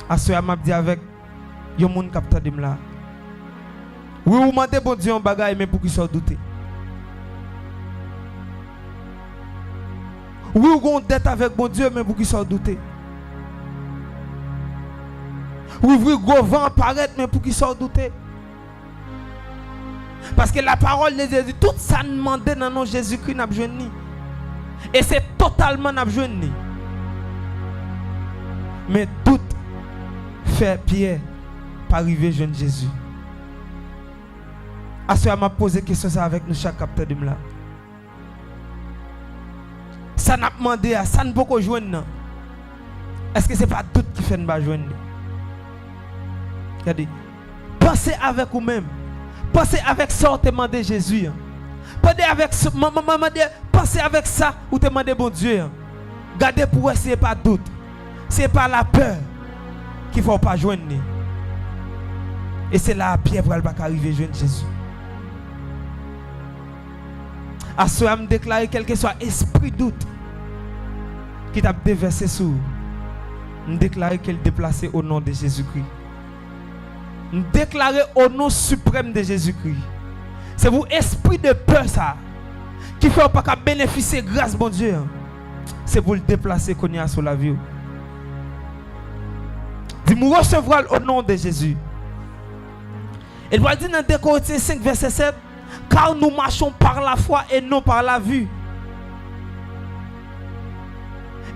À ce m'a dit avec yon moun capteur de là. Oui, vous demandez bon Dieu un bagage mais pour qu'il soit douté. Oui, vous avez dette avec bon Dieu mais pour qu'il soit douté. Oui, vous avez vent apparaître mais pour qu'il soit douté. Parce que la parole de Jésus, tout ça demandé dans nos Jésus-Christ n'a besoin ni. Et c'est totalement n'a besoin ni. Mais tout fait Pierre par arriver jeune Jésus. À ce moment m'a posé question ça avec nous chaque capteur de là. Ça n'a demandé à ça ne peut pas joindre. Est-ce que c'est pas tout qui fait ne joindre? Regardez. Pensez avec vous-même. Pensez avec ça ou te demandez Jésus. Pensez avec ça ou te demandez bon Dieu. Gardez pour vous, ce n'est pas doute. Ce n'est pas la peur qu'il ne faut pas joindre. Et c'est là Pierre pour pas arriver joindre Jésus. À ce moment, me déclarer quel que soit esprit doute qui t'a déversé sur me déclarer qu'elle déplacé au nom de Jésus-Christ. Me déclarer au nom suprême de Jésus-Christ. C'est vous esprit de peur ça qui fait pas qu'à bénéficier grâce bon Dieu. C'est pour le déplacer qu'on y a sur la vie. Dis-moi recevoir au nom de Jésus. Il doit dire dans 2 Corinthiens 5 verset 7, car nous marchons par la foi et non par la vue.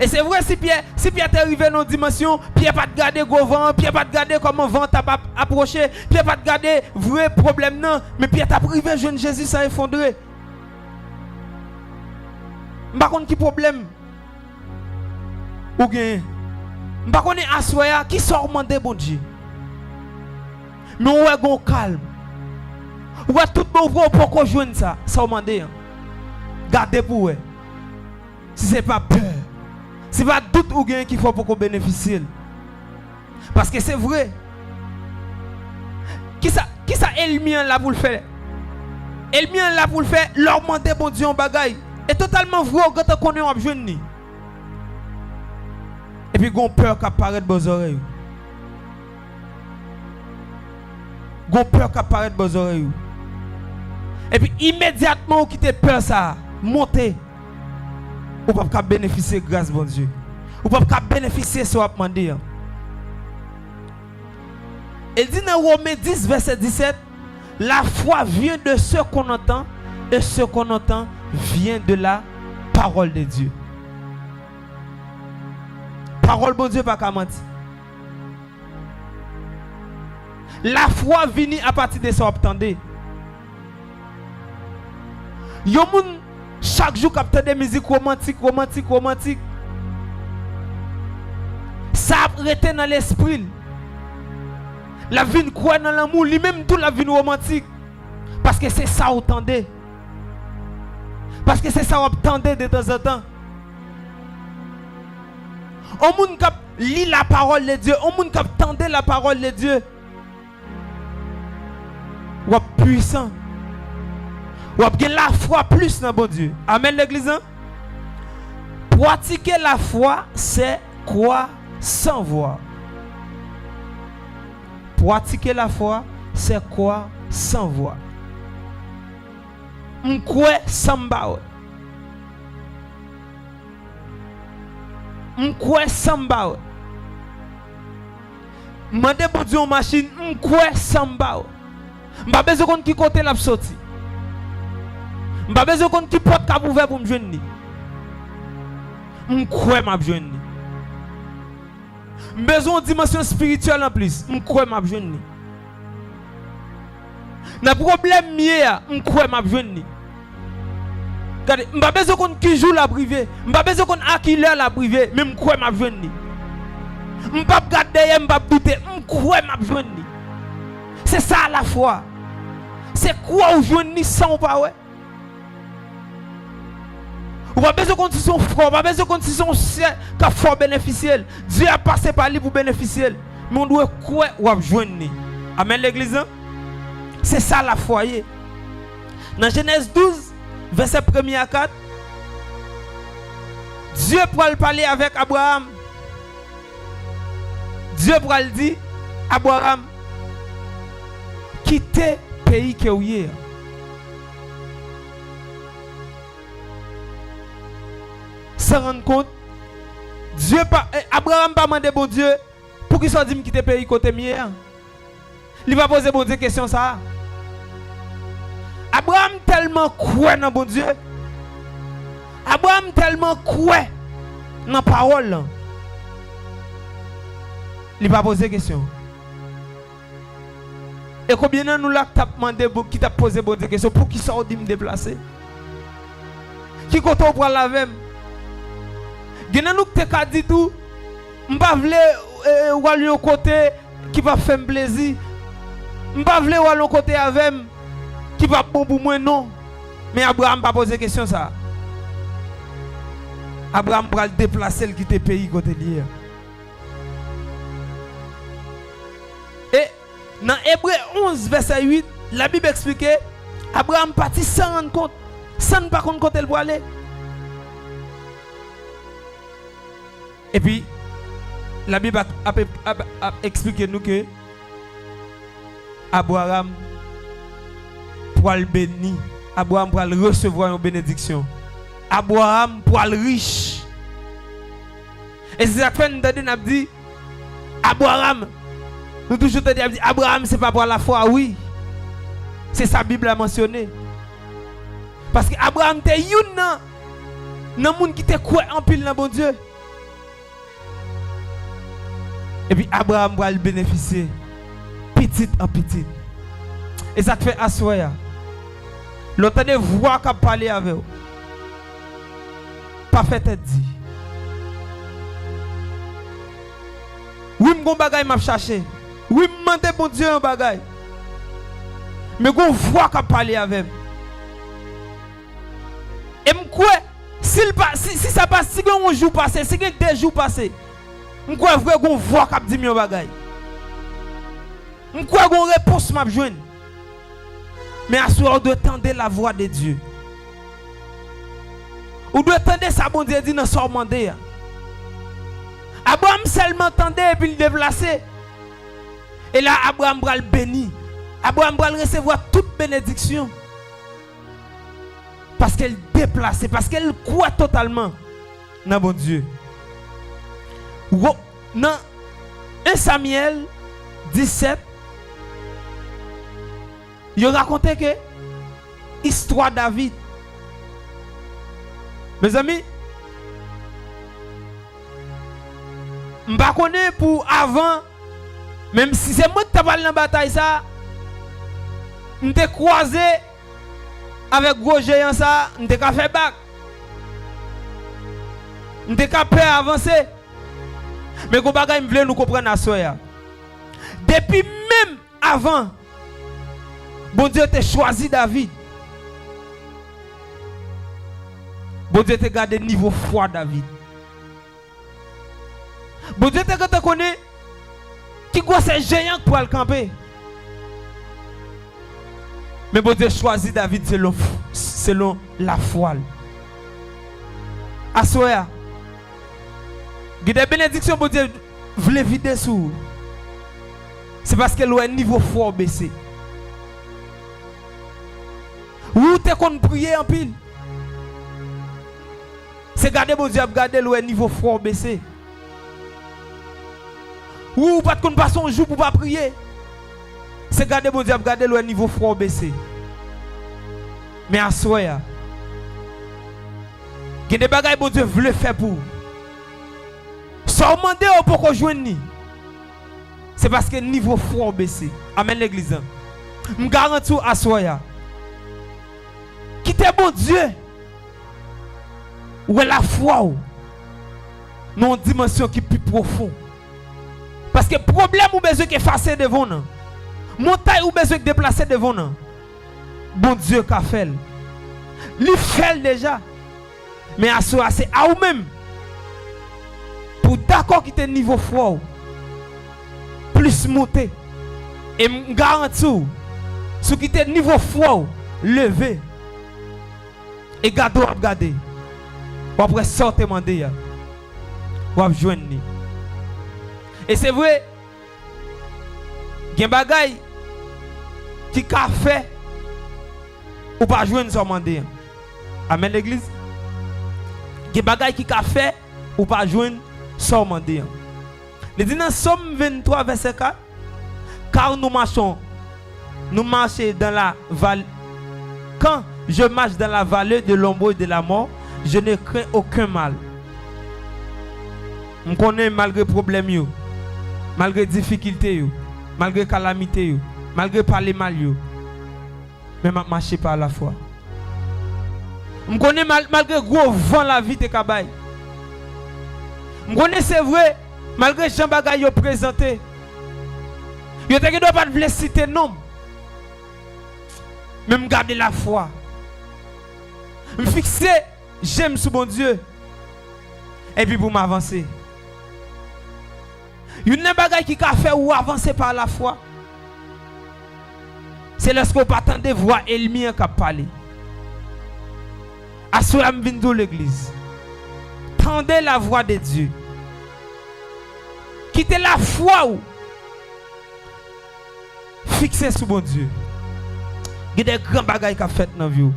Et c'est vrai, si Pierre est arrivé dans une dimension, Pierre pas de garder gros vent, Pierre pas de garder comment vent t'a approché, Pierre pas de garder vrai problème non, mais Pierre t'a privé jeune Jésus ça effondré. M'pa connait qui problème ou bien m'pa connait assoya qui sort demander bon Dieu. Mais on est gon calme. Ou tout bon pour qu'on joigne ça, ça demander. Gardez pour vous. Si c'est pas peur. C'est pas doute ou gain qu'il faut pour qu'on bénéficie. Parce que c'est vrai. Qui ça Elmien là pour le faire? Elmien là pour le faire, leur demander bon Dieu en bagaille. Et totalement vrai quand on est en joindre. Et puis gon peur qui apparaît dans vos oreilles. Gon peur qui apparaît dans vos oreilles. Et puis immédiatement vous quittez peur ça, montez. Ou pas bénéficier grâce bon Dieu. Ou pas bénéficier ce qu'on a demandé. Il dit dans Romains 10 verset 17, la foi vient de ce qu'on entend et ce qu'on entend vient de la parole de Dieu. Parole bon Dieu pas qu'à mentir. La foi vient à partir de ce qu'on entendait. Yo moun chaque jour capte des musiques romantiques. Ça a été dans l'esprit. La vie croit dans l'amour, lui-même tout la vie romantique. Parce que c'est ça vous entendez. Parce que c'est ça vous entendez de temps en temps. On moun k'ap lit la parole de Dieu, on moun k'ap entendre la parole de Dieu. Ou puissant. Ou avez la foi plus dans bon Dieu. Amen l'église. Hein? Pratiquer la foi, c'est croire sans voir. Pratiquer la foi, c'est croire sans voir. M'kwe sans baout. M'kwe sans baout. Mande bon Dieu en machine, m'kwe sans baout. M'pa besoin de qui côté la sorti. M'pa besoin de qui porte cap ouvert pour me joindre. M'kwe m'a joindre. Besoin de dimension spirituelle en plus, m'kwe m'a joindre. Na problème mieux, m'kwe m'a joindre. Regardez, m'pa besoin de qui joue la privée, m'pa besoin de qui l'heure la privée, mais m'kwe m'a joindre. M'pa garder, m'pa douter, m'kwe m'a joindre. C'est ça la foi. C'est quoi ou joindre sans pas ouais. Ou pas besoin de conditions fort, pas besoin de conditions qui fort bénéficier. Dieu a passé par lui pour bénéficier. Mais on doit quoi ou joindre. Amen l'église. C'est ça la foi. Dans Genèse 12, verset 1 à 4, Dieu peut parler avec Abraham. Dieu va le dire, Abraham, quittez le pays que vous êtes. Sans rendre compte, Abraham pas demandé bon Dieu pour qu'il soit dit quitter le pays côté mien. Il va poser bon Dieu question ça. Abraham tellement croit dans bon Dieu. Abraham tellement croit dans la parole. Il va poser question. Et combien de nous là qui t'a demandé qui t'a posé bon Dieu question pour qu'il soit dit me déplacer? Qui compte pour la même? Gena nous te ka dit tout, m'pa vle ou aller au côté qui va faire plaisir. M'pa vle ou aller au côté avec qui va bon pour moi non. Mais Abraham pas poser question ça. Abraham va le déplacer le quitter pays côté lié. Et dans Hébreux 11 verset 8, la Bible explique Abraham partit sans rendre compte, sans ne pas compte côté pour aller. Et puis, la Bible a expliqué nous que Abraham pour le bénir, Abraham pour le recevoir une bénédiction, Abraham pour le riche. Et c'est ça que nous avons dit, Abraham, nous toujours te dit, Abraham c'est pas pour la foi, oui. C'est ça la Bible a mentionné. Parce que Abraham était une dans le monde qui te croit en pile dans bon Dieu. Et puis Abraham va le bénéficier petit en petit. Et ça te fait asseoir. L'autre de voix qui parle avec vous. Pas fait être dit. Oui, mon bagay m'a cherché. Oui, demande bon Dieu un bagay. Mais gon voix qui parle avec vous. Et m'kwe si ça passe si un jour passé, si deux jours passés. M'kwe vrai gon voix qui dit mi bagay. M'kwe gon réponse m'a joindre. Mais à ce moment, on doit tendre la voix de Dieu. On doit tendre ça, bon Dieu dit dans son mandé. Abraham seulement tendait et puis il déplacé. Et là, Abraham va le bénir. Abraham va recevoir toute bénédiction. Parce qu'elle déplacée, parce qu'elle croit totalement dans bon Dieu. Dans 1 Samuel 17, il racontait que histoire David. Mes amis, je ne connais pas pour avant, même si c'est moi qui t'ai parlé dans la bataille, ça, je t'ai croisé avec gros géant, ça, je t'ai fait bac. Je t'ai fait avancer. Mais quand je voulais nous comprendre à soi. Depuis même avant, bon Dieu t'a choisi David. Bon Dieu t'a gardé niveau foi David. Bon Dieu t'a connu qui quoi c'est géant pour le camper. Mais bon Dieu choisit David selon la foi. Assoya. Il y a des bénédictions bon Dieu voulait vider sous. C'est parce que le niveau foi baissé. Ou t'es qu'on prier en pile. C'est garder bon Dieu garder le niveau foi baissé. Ou pas qu'on passe un jour pour pas prier. C'est garder bon Dieu garder le niveau foi baissé. Mais à soi, il y a des bagages bon Dieu veut faire pour. Sans demander pour qu'on joigne. C'est parce que le niveau foi baissé. Amen l'église. Je garantis à soi. Quittez bon Dieu. Ou la foi. Dans une dimension qui est plus profonde. Parce que le problème ou besoin d'effacer devant nous. Montagne ou besoin de déplacer devant nous. Bon Dieu qu'a fait. Il fait déjà. Mais à soi, c'est à vous-même. Pour d'accord quitter le niveau foi. Plus monter. Et je garantis. Si vous quittez le niveau foi, lever. Et garder. Ou après sortir demander. Ou joindre. Et c'est vrai. gen bagay qui ka fait ou pas joindre son mandé. Amen l'église. Gen bagay qui ka fait ou pas joindre son mandé. Il dit dans Somme 23 verset 4, car nous marchons dans la vallée. Quand je marche dans la vallée de l'ombre de la mort, je ne crains aucun mal. Je connais malgré problème, malgré difficulté, malgré calamité, malgré parler mal, mais je marche par la foi. Je connais malgré gros vent la vie de Kabay. Je connais c'est vrai, malgré Jean Bagay yo présenté. Yo te doit pas vle citer nom. Mais me garder la foi. Me fixer j'aime sous bon Dieu. Et puis pour m'avancer. Une bagay qui a fait ou avancer par la foi. C'est lorsque vous attendez voir Elmi qui a parlé. À cela me vient de l'église. Tendez la voix de Dieu. Quittez la foi ou fixez sur bon Dieu. Il y a des grands bagages qui ont fait dans la vie.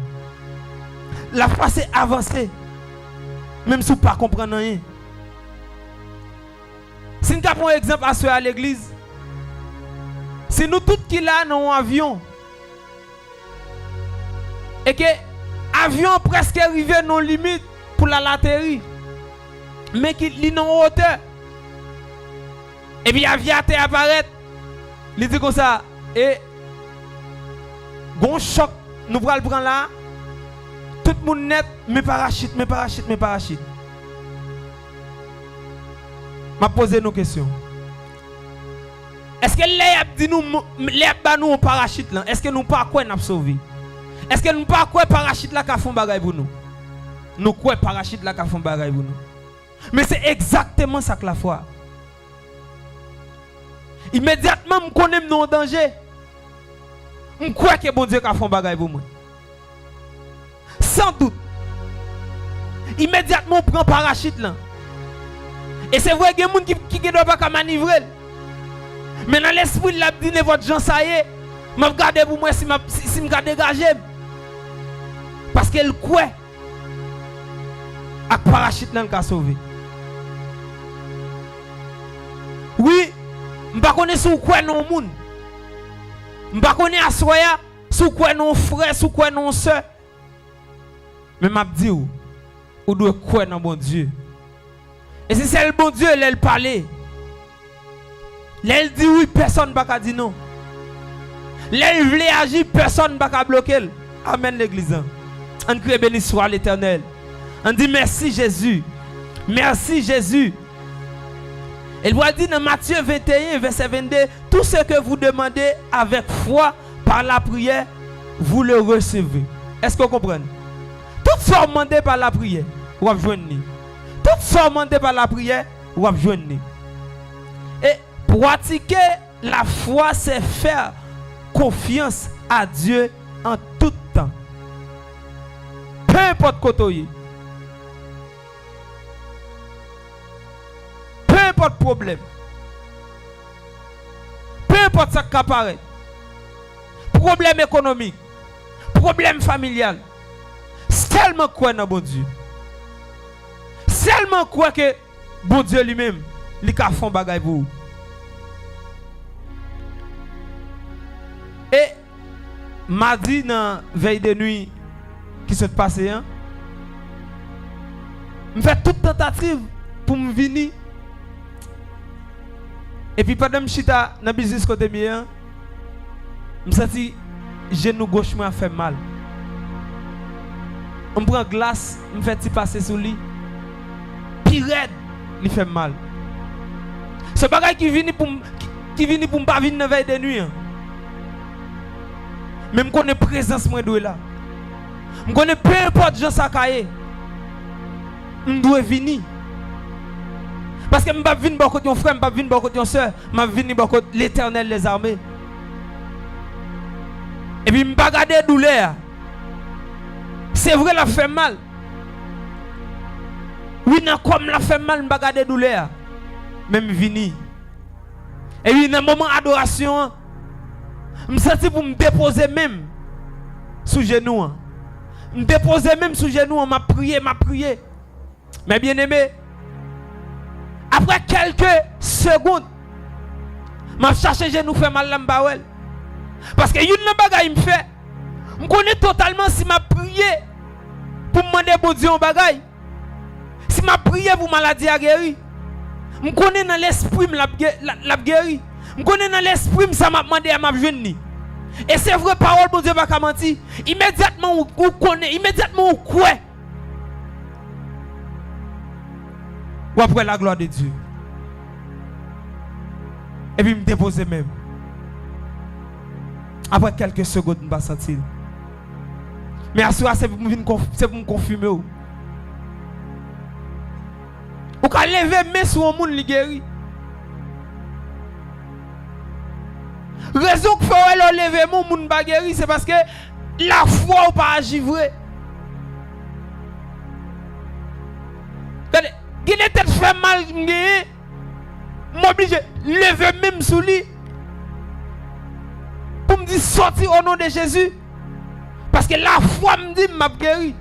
La foi c'est avancer. Même si vous ne comprenez pas rien. Si nous prenons un exemple à l'église, c'est nous tous qui là dans un avion. Et que l'avion presque arrivé à nos limites pour la latérite. Mais qui est en hauteur. Et puis l'aviateur apparaît. Il dit comme ça. Et gon choc, nous prenons le prendre là. Tout le monde net, mes parachutes. Je pose une question. Est-ce que les nous un parachute là? Est-ce que nous pas quoi n'a sauvé? Est-ce que nous pas quoi parachute là qui font bagay pour nous? Nous quoi parachute là qui font bagay pour nous? Mais c'est exactement ça que la foi. Immédiatement je connais mon danger. Je crois que bon Dieu a fait un bagay pour moi. Sans doute. Immédiatement on prend parachute là. Et c'est vrai qu'il y a des gens qui ne doivent pas manivrer. Mais dans l'esprit, il a dit votre gens, ça y est, je vais regarder pour moi si je vais dégager. Parce qu'elle croit. Avec parachute là, il sauvé. Oui, je ne connais pas si vous croyez dans le monde. Je ne connais pas si vous croyez dans frère, si vous croyez dans soeur. Mais je dis, vous devez croire dans bon Dieu. Et si c'est le bon Dieu, elle parle. Elle dit oui, personne ne va dire non. Elle veut agir, personne ne va bloquer. Amen l'église. On crie béni soit l'Éternel. On dit merci Jésus. Merci Jésus. Elle va dire dans Matthieu 21, verset 22, tout ce que vous demandez avec foi par la prière, vous le recevez. Est-ce que vous comprenez? Tout ce que vous demandez par la prière, vous avez besoin. Tout ce que vous demandez par la prière, vous avez besoin. Et pratiquer la foi, c'est faire confiance à Dieu en tout temps. Peu importe côté. Peu importe problème. Peu importe ce qui apparaît. Problème économique. Problème familial. Seulement quoi dans bon Dieu. Seulement quoi que bon Dieu lui-même, il a fait un bagay pour vous. Et mardi dans veille de nuit qui s'est passé, je fais toute tentative pour me venir. Et puis pendant que je suis dans le business côté mien, je me sens genou gauche m'a fait mal. On prend glace, je me fais passer sous lui. Puis raide, il fait mal. Ce bagage qui vient pour me pas venir dans veille de nuit. Même qu'on est présence moi de là. Je connais peu importe Jean Sakaye. Je dois venir. Parce que je ne vais pas venir beaucoup de frère, je ne vais pas venir beaucoup de soeur, je vais venir beaucoup de l'Éternel des armées. Et puis je ne vais pas garder douleur. C'est vrai, la fait mal. Oui, comme la fait mal, je ne vais pas garder douleur. Même venir. Et puis dans le moment d'adoration, Je sens pour me déposer même sous genoux. Me déposer même sous genoux, m'a prié. Mais bien aimé, après quelques secondes, m'a cherché genou fait mal là. Parce que une bagaille me fait, je connais totalement si m'a prié pour me demander bon Dieu un bagaille. Si m'a prié pour maladie à guérir, je connais dans l'esprit la guéri. Je connais dans l'esprit ça m'a demandé à m'a joindre. Et c'est vrai parole bon Dieu pas mentir. Immédiatement on connaît, immédiatement on croit. Ou après la gloire de Dieu. Et puis me déposer même. Après quelques secondes, je ne vais pas sentir. Mais à ce moment, c'est pour me confirmer. Ou quand lever mes sur un monde qui guérit. Raison que faut lever mon monde pas guéri, c'est parce que la foi ou pas agir vrai. Qui n'est peut-être fait mal, m'oblige lever même sous lui. Pour me dire sortir au nom de Jésus. Parce que la foi me dit m'a guéri.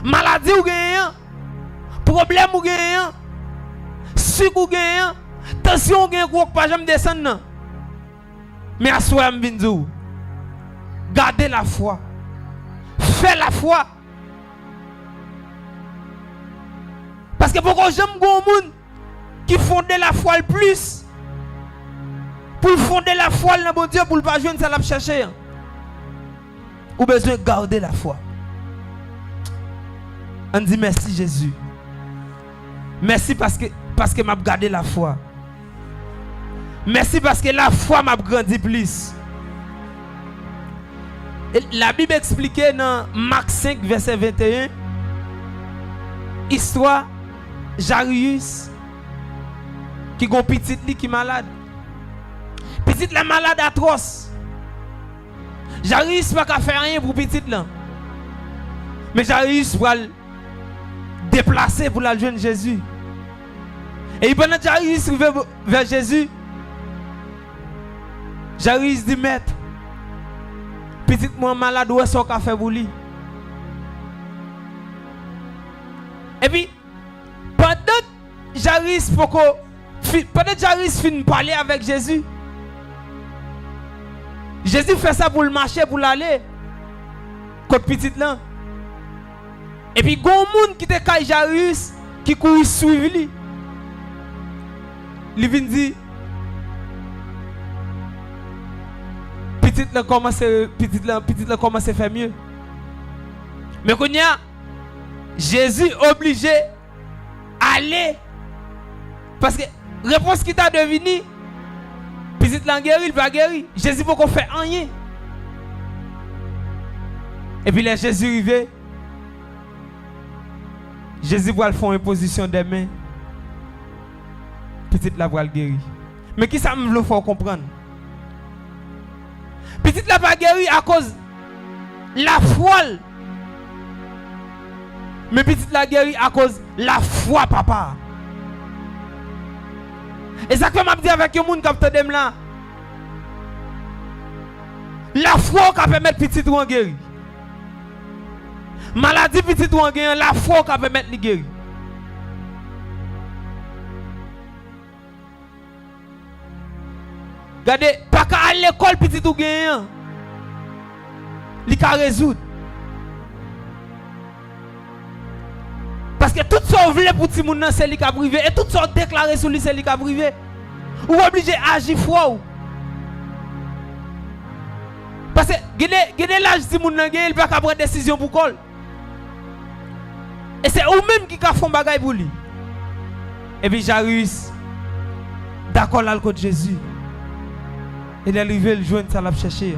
Maladie ou gagnant, problème ou gagnant, sucre ou gagnant, tension ou gagnant, pas jamais descendre. Mais à soi me dire, gardez la foi. Fais la foi. Parce que pourquoi j'aime grand monde qui fonde la foi le plus. Pour fonder la foi dans bon Dieu, pour ne pas jouer ça l'a chercher. Ou besoin de garder la foi. On dit merci Jésus. Merci parce que m'a gardé la foi. Merci parce que la foi m'a grandi plus. Et la Bible explique dans Marc 5 verset 21 histoire Jairus qui a une petite qui est malade. Petite la malade atroce. Jairus pas qu'à faire rien pour petite là. Mais Jairus va le déplacer pour la joindre Jésus. Et pendant que Jairus arrive vers Jésus, Jairus dit maître, petite moi malade où est-ce qu'on fait pour lui? Et puis pendant Jairus finit parler avec Jésus. Jésus fait ça pour le marcher, pour l'aller. Côte petite là. Et puis, il y a un monde qui était Jairus qui court suivre lui. Il vient dire petite là commence à faire mieux. Mais quand il y a Jésus obligé aller parce que réponse qui t'a deviné petite là guéri, il va guérir. Jésus peut qu'on fait rien. Et puis là Jésus arrivé. Jésus va le faire une position des mains. Petite là va le guérir. Mais qui ça me veut faire comprendre? Petite là va guérir à cause la foi. Mais petite là guérir à cause la foi papa. Et ça que m'a dit avec le monde qui a là. La foi qui permet petite ou guérir. Maladie petite ou guérir, la foi qui permet de guérir. Regardez, pas qu'à l'école petite ou guérir. Il peut résoudre. Parce que tout ce qu'on veut pour tout le monde, c'est lui qui a privé. Et tout ce qu'on déclaré sur lui, c'est lui qui a privé. Ou obligé d'agir foi. Parce que l'âge de monde il ne peut pas prendre décision pour col. Et c'est eux-mêmes qui font bagaille pour lui. Et puis Jairus, d'accord là le côté Jésus. Il est arrivé le joindre ça l'a chercher.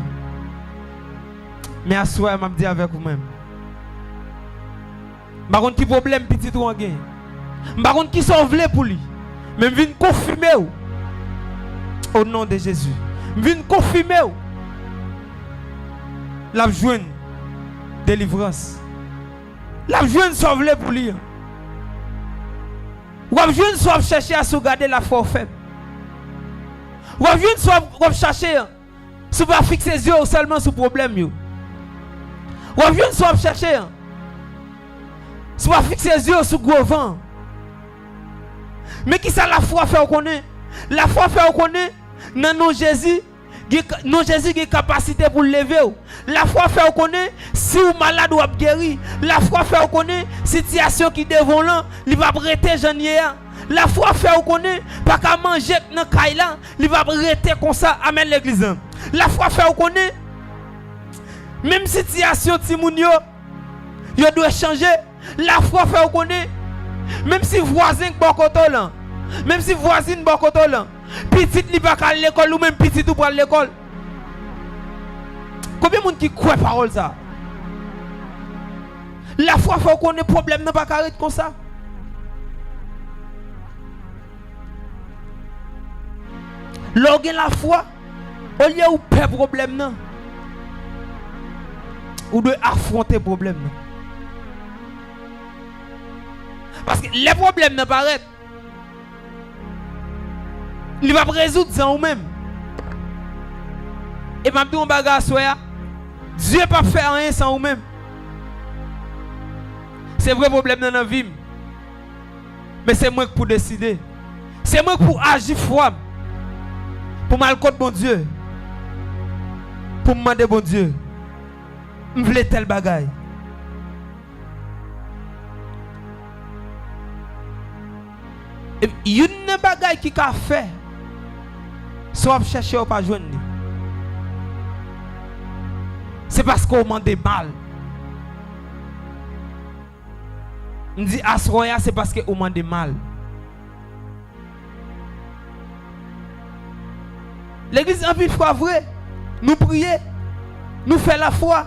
Mais à soi, je m'a dit avec vous-même. Par contre, qui problème petit ou en gain. Par contre, qui sont vle pour lui. Mais je viens confirmer au nom de Jésus. Je viens confirmer la joindre délivrance. La joindre sauver pour lui. Ou la joindre sauver chercher à sauvegarder la foi faible. Ou vient soit vous chercher si vous fixer les yeux seulement sur le problème yo. Ou vient soit vous chercher si vous fixer les yeux sur le gros vent. Mais qui ça la foi fait connaître? La foi fait connaître dans nos Jésus. Non, Jésus a capacité pour le lever. La foi fait connaître si vous malade ou guéri. La foi fait connaître situation qui devant là, il va arrêter janvier. La foi fait connaître pas qu'à manger dans kaila, il va arrêter comme ça. Amen l'église. La foi fait connaître même situation timoun yo doit changer. La foi fait connaître même si voisin bon côté là, même si voisine bon côté là. Petit li pas à l'école ou même petit ou pour l'école. Combien de monde qui croit parole ça? La foi faut qu'on ait problème n'a pas carré comme ça. Lorsque la foi au lieu ou peur problème non. Ou de affronter problème non. Parce que les problèmes n'apparaissent. Il va résoudre ça ou même. Et m'a dit on bagarre soya. Dieu pas faire rien sans ou même. C'est vrai problème dans la vie. Mais c'est moi qui pour décider. C'est moi qui pour agir foi. Pour mal contre bon Dieu. Pour me demander bon Dieu. Je veux tel bagaille. Et une bagaille qui a fait. Soit chercher ou pas joindre. C'est parce qu'on demande mal. On dit asroya c'est parce qu'on demande mal. L'église en plus fois vrai. Nous prions. Nous faisons la foi.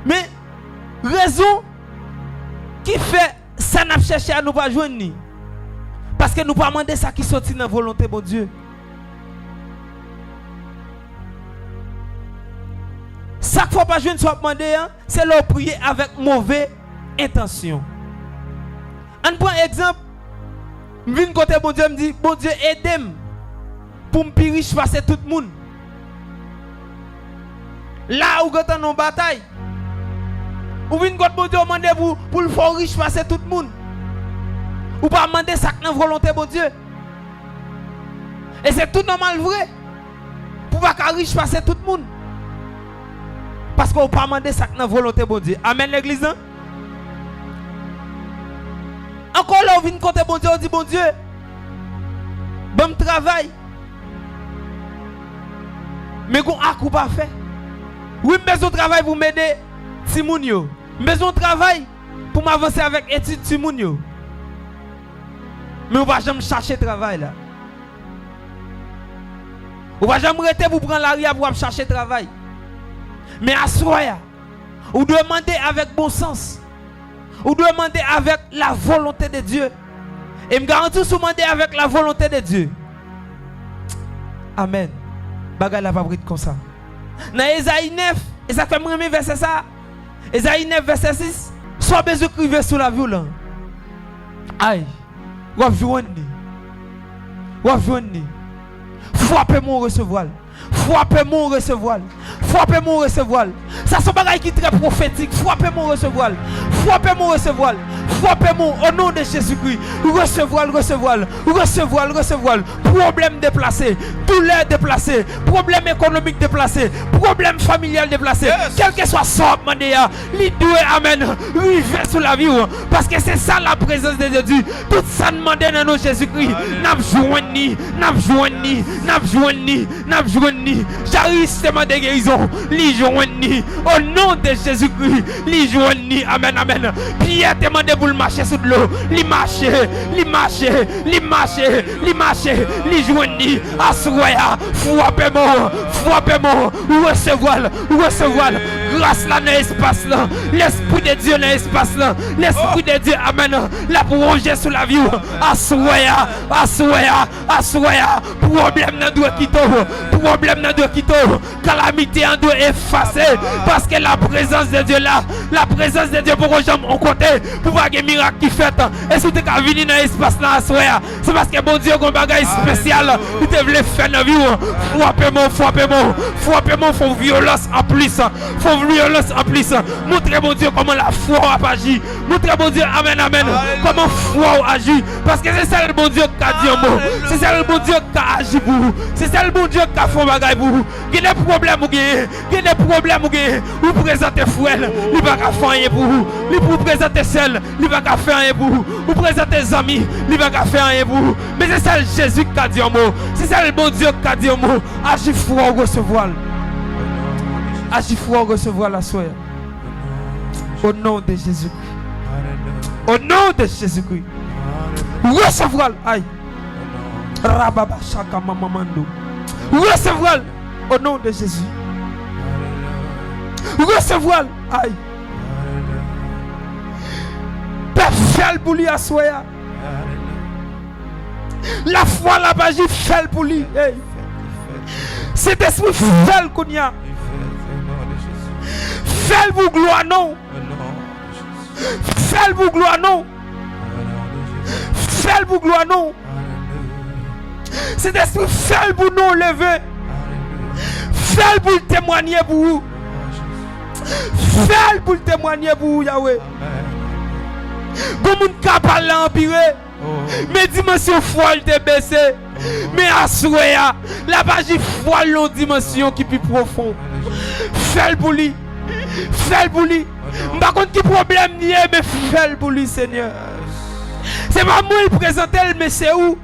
Mais raison qui fait ça n'a cherché à nous pas joindre. Parce que nous ne pas demander ça qui sortit dans la volonté de Dieu. Ça qu'il ne faut pas jouer, demander, c'est leur prier avec mauvaise intention. On prend un exemple. Je viens côté bon Dieu, me dit, bon Dieu, aidez-moi pour me plus riche passer tout le monde. Là où vous êtes en bataille, ou viens côté bon Dieu, demandez pour le faire riche passer tout le monde. Ou pas demander ça dans la volonté de Dieu. Et c'est tout normal vrai. Pour pas qu'un riche passer tout le monde. Parce qu'on ne pas demander ça dans la volonté de Dieu. Amen l'église. Hein? Encore là, on vient côté bon Dieu, on dit bon Dieu. Bon travail. Mais qu'on a coup pas fait. Oui, besoin de travail pour m'aider Timoun yo. Besoin de travail pour m'avancer avec étude Timoun yo. Mais on va jamais chercher travail là. On va jamais arrêter pour prendre l'arrière pour chercher travail. Mais à soya, on doit demander avec bon sens. On doit demander avec la volonté de Dieu. Et me garantis si vous demandez avec la volonté de Dieu. Amen. Bagay la va briller comme ça. Dans Esaïe 9, et ça fait me verset ça. Esaïe 9 verset 6. Soit besoin crier sous la violence. Aïe. Wap jouni. Wap jouni. Frappez-moi recevoir. Frappez-moi recevoir. Frappez-moi recevoir. Ça c'est un bagage qui est très prophétique. Frappez-moi recevoir. Frappez-moi recevoir. Frappez-moi au nom de Jésus-Christ. Recevoir. Problème déplacé. Douleur déplacée. Problème économique déplacé. Problème familial déplacé. Yes. Quel que soit son mandéa, il doit amen. River sur la vie. Parce que c'est ça la présence de Dieu. Tout ça demande dans nos Jésus-Christ. N'a joigni. J'arrive de guérison. Li joigni. Au nom de Jésus-Christ. Li joigni. Amen. Pierre demande pour le marcher sous l'eau. Li marcher. Li joigni. Assoya. Frappez-moi. Recevoir. Grâce là dans l'espace là. L'Esprit de Dieu dans l'espace là. L'Esprit de Dieu, amen. La ronger sur la vie. Assoya. Problème n'a doit quitter. Problème n'a doit quitter. Calamité en doit effacer. Parce que la présence de Dieu là. La présence de Dieu pour que j'aime en côté. Pour voir des miracles qui fait. Et si tu as venu dans l'espace là, assoya. C'est parce que bon Dieu a un bagage spécial. Il te voulait faire dans la vie. Frappez-moi, faut violence en plus. Faut violence en plus. Montrez mon Dieu comment la foi a agi. Montrez mon Dieu, amen, comment foi agit. Parce que c'est ça le bon Dieu qui a dit un mot. C'est ça le bon Dieu qui a agi pour vous. C'est ça le bon Dieu qui a fait un bagage pour vous. Il y a des problèmes, vous présentez frère, il va pas faire rien pour vous. Vous présentez seul, il va pas faire rien pour vous. Vous présentez amis, il va pas faire rien pour vous. Mais c'est ça le Jésus qui a dit un mot. C'est ça le bon Dieu qui a dit un mot. Agis foi, recevoir. Agis foi, recevoir la soeur. Au nom de Jésus. Au nom de Jésus-Christ. Recevoir. Aïe. Rababa Shaka Mamamando. Recevoir. Au nom de Jésus. Recevoir. Aïe. Père, fais pour lui à soya. La foi la magie fait pour lui. Hey. Cet esprit fait qu'on y a. Fais pour gloire non. Fais pour gloire non. Fais pour gloire non. Cet esprit fait pour nous lever. Fais pour témoigner pour vous. Fais pour témoigner pour vous, Yahweh. Comme une capable empiré. Mais dimension folle te baissé. Mais assoya. La magie folle l'autre dimension qui est plus profond. Fais pour lui. Fais pour lui. Par contre, qui problème n'y est, mais fais pour lui, Seigneur. C'est pas moi qui présente, mais c'est où?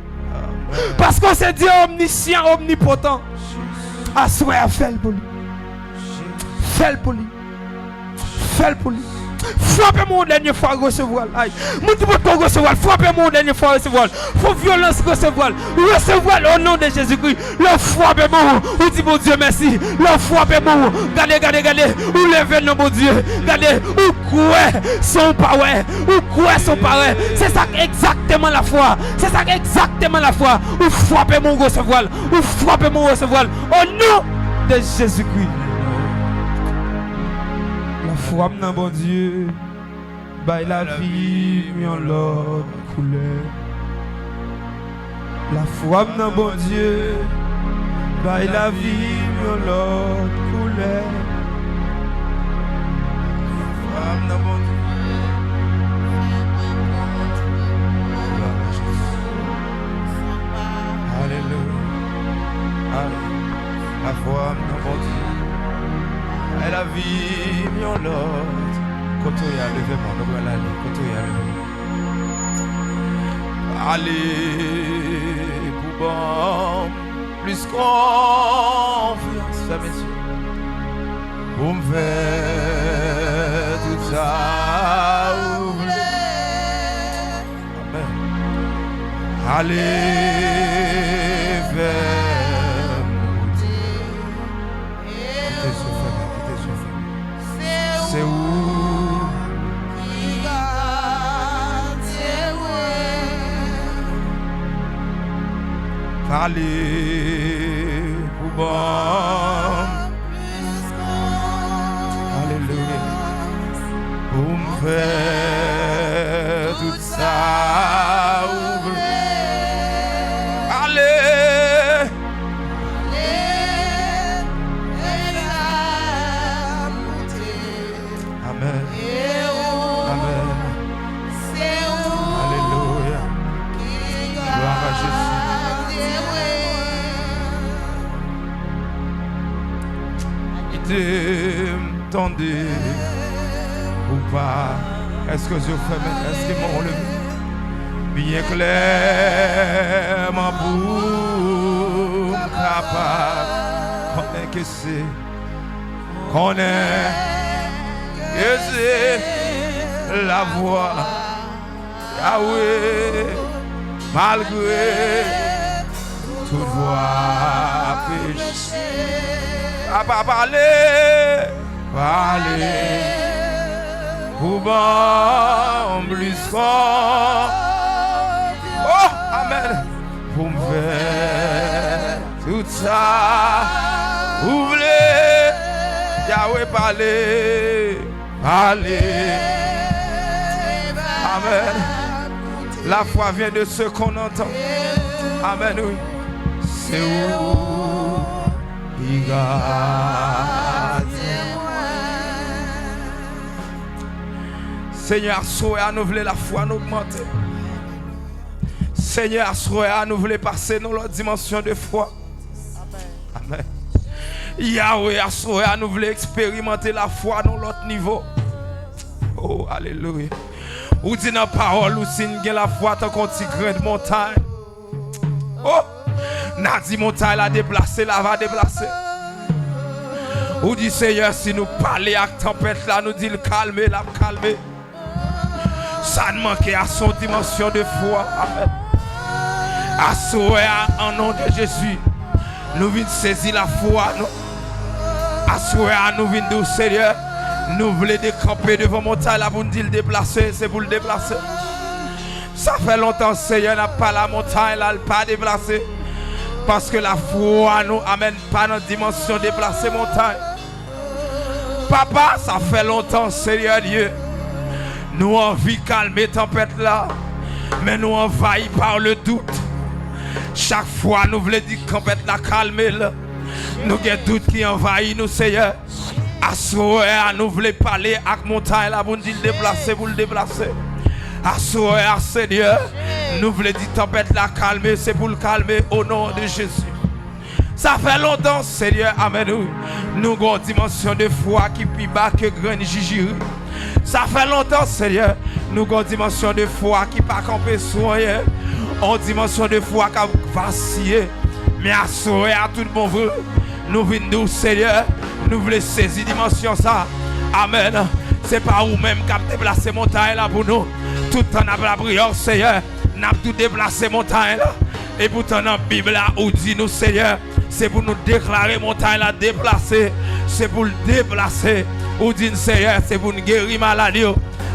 Parce qu'on s'est dit omniscient, omnipotent. Assoya, fais pour lui. Fais pour lui. Fais pour lui. Frappez-moi une dernière fois recevoir. Aïe. Mon recevoir. Frappez-moi une dernière fois recevoir. Faut violence recevoir. Recevoir au nom de Jésus-Christ. Le frappez-moi. Ou dit mon Dieu merci. Le frappez-moi. Regardez. Ou levez le mon Dieu. Regardez. Ou quoi son parole. Ou quoi son parole. C'est ça exactement la foi. C'est ça exactement la foi. Ou frappez-moi recevoir. Ou frappez-moi recevoir. Au nom de Jésus-Christ. Foi dans bon Dieu, baille la vie, mais en l'autre couleur. La foi dans bon Dieu, baille la vie, mais en l'autre couleur. La foi dans bon Dieu. Alléluia. La foi dans bon Dieu. Et la vie, mi on l'autre. Quand on y a levé, mon nom, quand on y a levé. Allez, pour bon, plus confiance, messieurs. Pour me faire tout ça. Amen. Allez, vers mon Dieu. C'est où allez pour bon. Alléluia. Pour me faire tout ça. Allez. Amen. Amen. Alléluia. Gloire à Jésus. Tendez ou pas. Est-ce que je fais maintenant? Est-ce qu'ils m'ont levé? Bien clairement pour capable. Connaît que c'est. Connaît que c'est la voix. Yahweh, malgré toute voix péché. À pas parler, parler. Pour bon plus fort. Oh, amen. Pour me faire tout ça. Vous voulez Yahweh parler. Parler. Amen. La foi vient de ce qu'on entend. Amen, oui. C'est où il garde. Seigneur, soyez à nous voulons la foi nous augmenter. Seigneur, soyez à nous voulons passer dans l'autre dimension de foi. Amen. Yahweh, soyez à nous voulons expérimenter la foi dans l'autre niveau. Oh, alléluia. Ou dit dans la parole, ou si nous la foi tant qu'on petit grain de montagne. Oh, n'a dit montagne la déplacer, la va déplacer. Ou dit Seigneur, si nous parlons avec tempête là, nous dit le calmer, la calmer. Ça ne manque à son dimension de foi. Amen. Assoé en nom de Jésus. Nous venons saisir la foi. Assoé à nous venons dire Seigneur. Nous voulons décamper devant montagne là pour nous dire le déplacer. C'est pour le déplacer. Ça fait longtemps Seigneur n'a pas la montagne là, pas déplacer. Parce que la foi nous amène pas dans la dimension déplacer montagne. Papa, ça fait longtemps Seigneur Dieu. Nous envie calmer tempête là, mais nous envahis par le doute. Chaque fois nous voulons dire tempête là calmer là. Nous avons doute qui envahit nous Seigneur. Assoé à nous voulons parler avec montagne là pour nous dire déplacer pour le déplacer. Assoé à Seigneur, nous voulons dire tempête là calmer, c'est pour le calmer au nom de Jésus. Ça fait longtemps Seigneur, amen. Nous avons une dimension de foi qui est plus bas que grain de gigiri. Ça fait longtemps, Seigneur, nous avons une dimension de foi qui n'est pas campée sur rien. Une dimension de foi qui a vacillé. Mais à sauver à tout le bon vrai, nous venons, Seigneur, nous voulons saisir dimension ça. Amen. C'est pas vous-même qui avez déplacé montagne là pour nous. Tout le temps, la prière, Seigneur, nous avons tout déplacé montagne là. Et pourtant, dans la Bible là, où dit nous, Seigneur, c'est pour nous déclarer montagne là déplacer. C'est pour le déplacer. Ou dit Seigneur, c'est pour nous guérir maladie.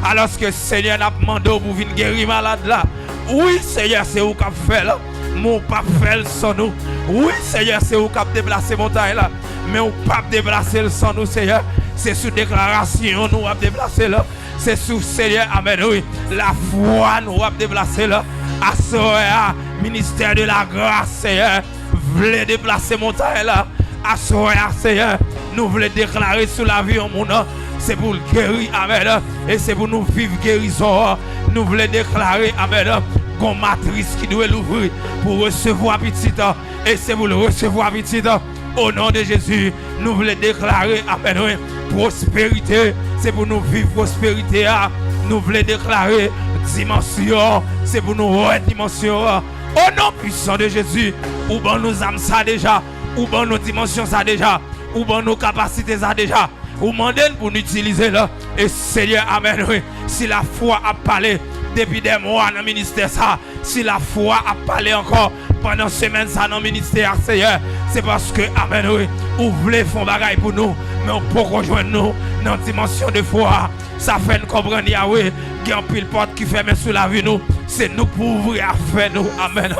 Alors que Seigneur n'a pas demandé pour venir guérir malade là. Oui, Seigneur, c'est vous qui avez fait là. Mon pape fait sans nous. Oui, Seigneur, c'est vous qui avez déplacé montagne là. Mais on pas déplacer le sans nous, Seigneur. C'est sous déclaration nous avons déplacé là. C'est sous Seigneur, amen, oui. La foi nous avons déplacé là. À ce ministère de la grâce, Seigneur, voulez déplacer montagne là. À ce Seigneur, nous voulons déclarer sur la vie en monde. C'est pour le guérir, amen. Et c'est pour nous vivre guérison. Nous voulons déclarer, amen, qu'on matrice qui doit l'ouvrir pour recevoir petit. Et c'est pour le recevoir petit. Au nom de Jésus, nous voulons déclarer, amen, prospérité. C'est pour nous vivre prospérité. Nous voulons déclarer dimension. C'est pour nous voir dimension. Au nom puissant de Jésus, où bon nous âmes ça déjà. Ou bon nos dimensions ça déjà, ou bon nos capacités ça déjà, ou mandez pour nous utiliser là. Et Seigneur, amen, oui. Si la foi a parlé depuis des mois dans le ministère ça, si la foi a parlé encore pendant semaine ça dans le ministère, Seigneur, c'est parce que, amen, oui, vous voulez faire bagaille pour nous, mais on peut rejoindre nous dans la dimension de foi. Ça fait nous comprendre, Yahweh, qu'il y a un pile porte qui ferme sous la vie nous. C'est nous pour ouvrir à faire nous, amen.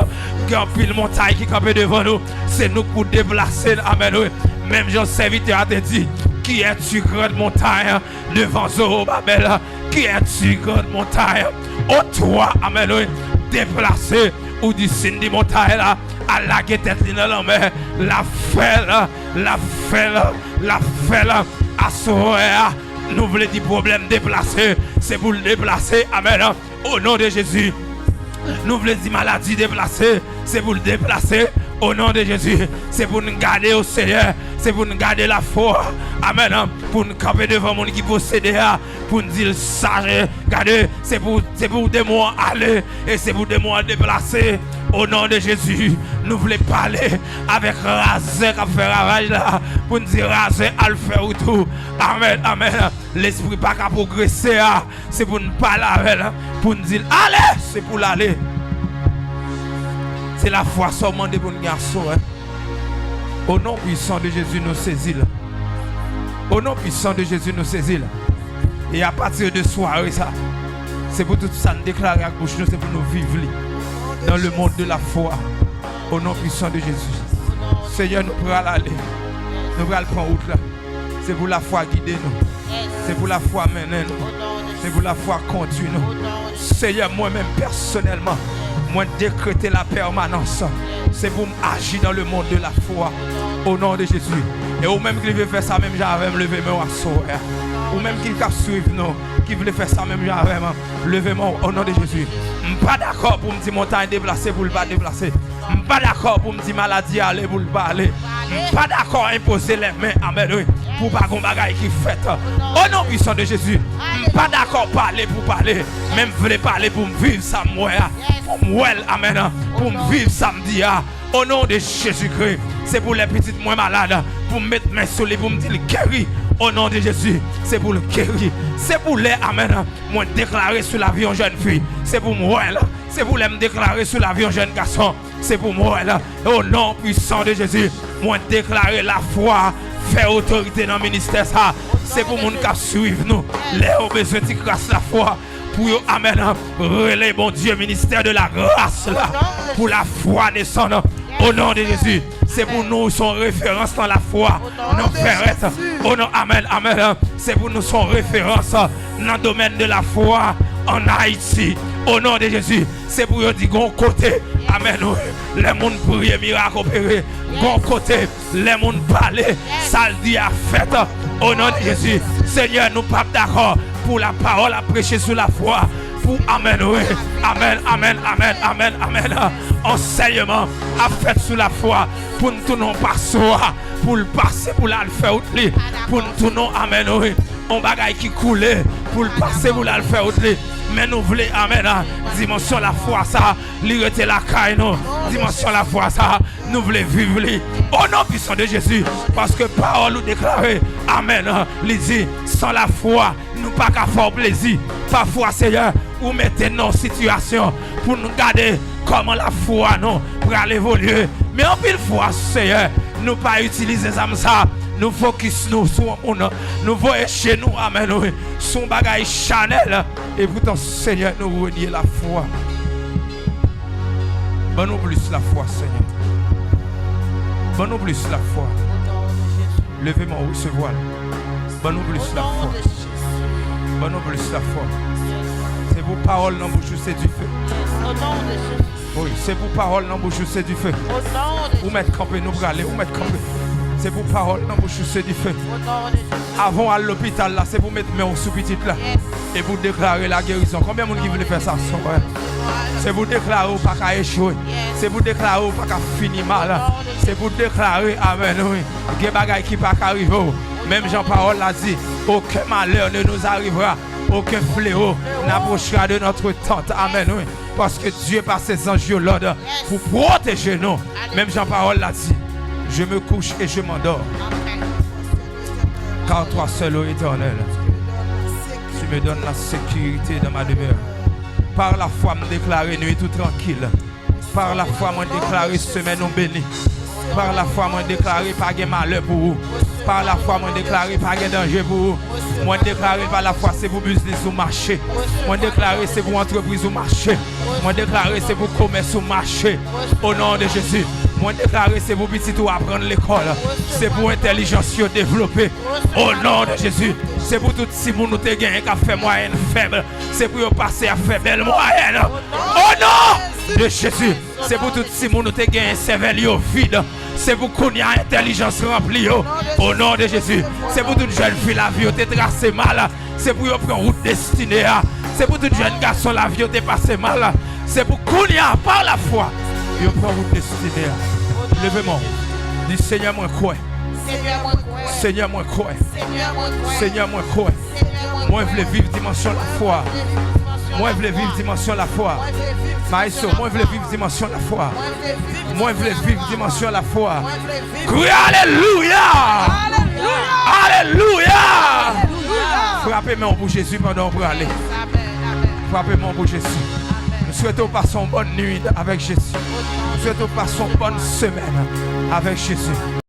Il y a un pile montagne qui campe devant nous. C'est nous pour déplacer, amen. Même Jean serviteur a dit, qui es-tu grande montagne devant Zorobabel? Qui es-tu grande montagne? Oh toi, amen, déplacé ou du signe de montagne là, à la tête dans la mer, la fait là, à soeur. Nous voulons dire problème déplacé, c'est pour le déplacer, amen. Au nom de Jésus. Nous voulons dire maladie déplacée, c'est pour le déplacer. Au nom de Jésus, c'est pour nous garder au Seigneur, c'est pour nous garder la foi. Amen. Pour nous camper devant mon qui possède, pour nous dire sage, regardez, c'est pour des mots aller et c'est pour des mots déplacer. Au nom de Jésus, nous voulons parler avec Razé qui a fait ravage là, pour nous dire Razé à le faire ou tout. Amen, amen. L'esprit pas qu'à progresser, c'est pour nous parler avec, pour nous dire allez, c'est pour l'aller. C'est la foi seulement de bon garçon. Au nom puissant de Jésus, nous saisissons. Au nom puissant de Jésus, nous saisissons. Et à partir de soirée, ça, c'est pour tout ça nous déclarer à bouche, c'est pour nous vivre dans le monde de la foi. Au nom puissant de Jésus. Seigneur, nous pourrons aller. Nous pourrons prendre route là. C'est pour la foi guider nous. C'est pour la foi mener nous. C'est pour la foi conduire nous. Seigneur, moi-même personnellement, moi décréter la permanence. C'est pour agir dans le monde de la foi. Au nom de Jésus. Et ou même qui veut faire ça, même j'avais me lever mon sourire. Ou même qui veut suivre nous, qui veut faire ça, même j'avais lever mon au nom de Jésus. Je ne suis pas d'accord pour me dire montagne déplacée pour le pas déplacer. Je ne suis pas d'accord pour me dire maladie aller pour le pas aller. Je ne suis pas d'accord à imposer les mains. Amen. Pour pas qu'on bagaille qui fait. Au nom puissant de Jésus. Je ne suis pas d'accord pour parler pour parler. Même je voulais parler pour me vivre ça moi. Pour me amen. Pour me vivre samedi. Au nom de Jésus-Christ. C'est pour les petites moins malades. Pour me mettre mes sur les pour me dire guéri. Au nom de Jésus. C'est pour le guérir. C'est pour les amen. Moi déclarer sur l'avion jeune fille. C'est pour moi. C'est pour les me déclarer sur l'avion jeune garçon. C'est pour moi. Au nom puissant de Jésus. Moi déclarer la foi. Faire autorité dans le ministère. C'est pour mon qui suivre nous. Les ont besoin de grâce la foi. Pour amen. Relais bon Dieu, ministère de la grâce là. Pour la foi descendre. Au nom de Jésus. C'est pour nous son référence dans la foi. Nos frères. Au nom, amen, amen. C'est pour nous son référence dans le domaine de la foi en Haïti. Au nom de Jésus. C'est pour nous dire bon côté. Amen. Les gens prier, miracle opéré. Bon côté. Les gens parler. Ça le dit à fête. Au nom de Jésus. Seigneur, nous ne sommes pas d'accord pour la parole à prêcher sur la foi. Pour amen, oui. Amen, amen, amen, amen, amen. Enseignement à faire sur la foi. Pour nous tourner par soi. Pour le passer, pour le faire outre. Pour nous tourner, amen, oui. On bagaille qui coule. Pour le passer, pour le faire outre. Mais nous voulons, amen, dimension la foi, ça. L'irriter la caille, non. Dimension la foi, ça. Nous voulons vivre. Au nom puissant de Jésus. Parce que parole nous déclarer, amen, les dit, sans la foi, nous pas qu'à faire plaisir. Parfois, Seigneur, vous mettez nos situations pour nous garder comment la foi, non, pour aller évoluer. Mais en pile fois, Seigneur, nous pas utiliser ça. Nous focus nous sur nous voyons chez nous, amen, son bagage Chanel. Et pourtant, Seigneur, nous renier la foi. Bonne plus la foi, Seigneur. Bonne plus la foi. Levez-moi où ce voile. Bonne plus la foi. Bonne plus la foi. C'est vos paroles dans bouche, c'est du feu. Oui, c'est vos paroles dans bouche, c'est du feu. Vous mettez campé, nous aller, vous mettez campé. C'est pour parole dans bouche, c'est du feu. Avant à l'hôpital là, c'est pour mettre mes sous-petites là. Et pour déclarer la guérison. Combien de monde qui veut faire ça? C'est pour déclarer pas qu'à échouer. C'est pour déclarer pas qu'à finir mal. C'est pour déclarer, amen, oui. Il y a des bagages qui pas arriver. Même Jean-Paul l'a dit, aucun malheur ne nous arrivera. Aucun fléau n'approchera de notre tente. Amen, oui. Parce que Dieu par ses anges l'ordre pour protéger nous. Même Jean-Paul l'a dit. Je me couche et je m'endors. Car toi seul, ô Éternel, tu me donnes la sécurité dans ma demeure. Par la foi, me déclarer nuit tout tranquille. Par la foi, me déclarer semaine non bénie. Par la foi, me déclarer pas de malheur pour vous. Par la foi, me déclarer pas de danger pour vous. Moi déclarer par la foi, c'est pour business ou marché. Moi déclarer c'est pour entreprise ou marché. Moi déclarer c'est pour commerce ou marché. Au nom de Jésus. Moi déclarer c'est pour petit ou apprendre l'école. C'est pour intelligence développer. Au nom de Jésus. C'est pour tout si vous nous te gagné qui a fait moyenne faible. C'est pour passer à faire belle moyenne. Au nom de Jésus. C'est pour tout si vous nous te gagné cerveau vide. C'est pour qu'on y a intelligence remplie. Au nom de Jésus. C'est pour toute jeune fille la vie te tracé mal. C'est pour prendre route destinée. C'est pour toute jeune garçon la vie te passé mal. C'est pour qu'on y a par la foi. Yo prend route destinée. Levez-moi. Dis Seigneur moi quoi. Seigneur moi quoi. Seigneur moi quoi. Moi je veux vivre dimension la foi. Moi je veux vivre dimension la foi. Maïso, moi je veux vivre dimension la foi. Moi je veux vivre dimension la foi. Crie alléluia. Alléluia. Frappez-moi pour Jésus pendant qu'on aller. Frappez-moi pour Jésus. Nous souhaitons passer une bonne nuit avec Jésus. Nous souhaitons passer une bonne semaine avec Jésus.